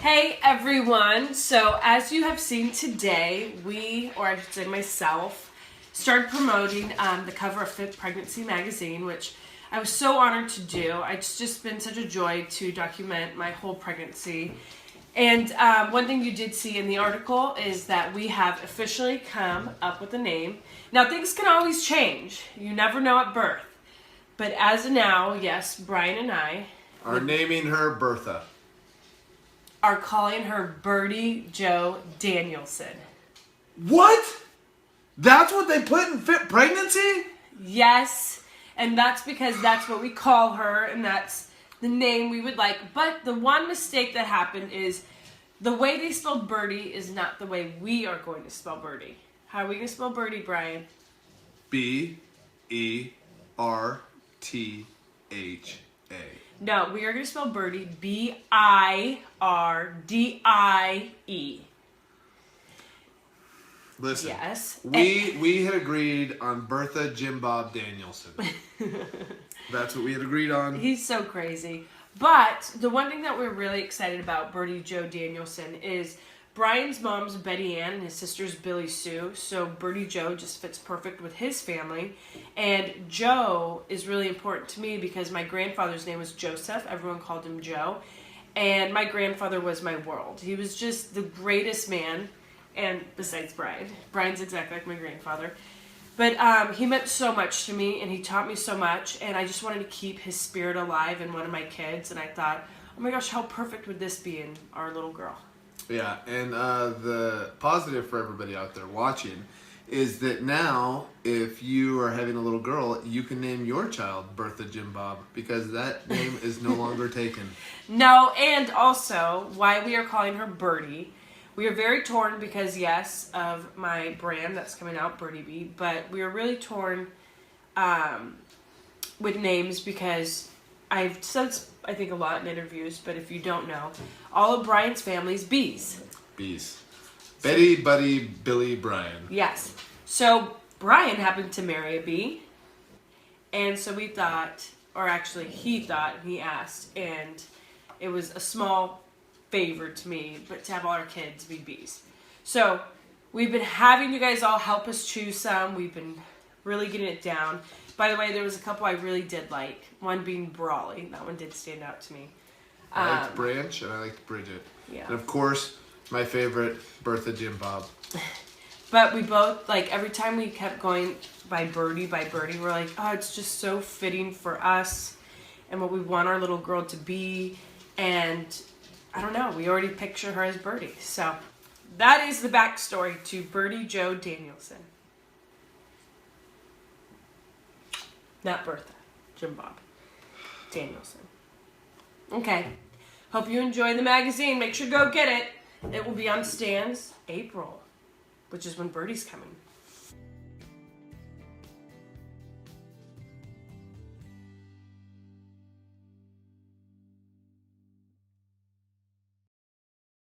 Hey everyone, so as you have seen today, or I should say myself, started promoting the cover of Fit Pregnancy magazine, which I was so honored to do. It's just been such a joy to document my whole pregnancy. And one thing you did see in the article is that we have officially come up with a name. Now things can always change. You never know at birth. But as of now, yes, Brian and I are naming her Bertha. Are calling her Birdie Jo Danielson. What? That's what they put in Fit Pregnancy? Yes, and that's because that's what we call her, and that's the name we would like. But the one mistake that happened is the way they spelled Birdie is not the way we are going to spell Birdie. How are we going to spell Birdie, Brian? B-E-R-T-H-A. No, we are going to spell Birdie B-I-R-D-I-E. Listen, yes. We had agreed on Bertha Jim Bob Danielson. That's what we had agreed on. He's so crazy. But the one thing that we're really excited about Birdie Jo Danielson is Brian's mom's Betty Ann and his sister's Billy Sue. So Birdie Jo just fits perfect with his family. And Joe is really important to me because my grandfather's name was Joseph. Everyone called him Joe. And my grandfather was my world. He was just the greatest man. And besides Brian. Brian's exactly like my grandfather. But he meant so much to me and he taught me so much. And I just wanted to keep his spirit alive in one of my kids. And I thought, oh my gosh, how perfect would this be in our little girl? Yeah, and the positive for everybody out there watching is that now, if you are having a little girl, you can name your child Bertha Jim Bob because that name is no longer taken. No, and also, why we are calling her Birdie. We are very torn because, yes, of my brand that's coming out, Birdie Bee, but we are really torn with names because I've said this, I think, a lot in interviews, but if you don't know, all of Brian's family's bees. Bees. Betty, Buddy, Billy, Brian. Yes. So Brian happened to marry a bee, and so we thought, or actually he thought, he asked, and it was a small favor to me, but to have all our kids be bees. So we've been having you guys all help us choose some. We've been really getting it down. By the way, there was a couple I really did like. One being Brawley. That one did stand out to me. I liked Branch and I liked Bridget. Yeah. And of course, my favorite, Bertha Jim Bob. But we both, like, every time we kept going by Birdie, we're like, oh, it's just so fitting for us and what we want our little girl to be. And I don't know, we already picture her as Birdie. So that is the backstory to Birdie Jo Danielson. Not Bertha, Jim Bob Danielson. Okay. Hope you enjoy the magazine. Make sure to go get it. It will be on stands April, which is when Birdie's coming.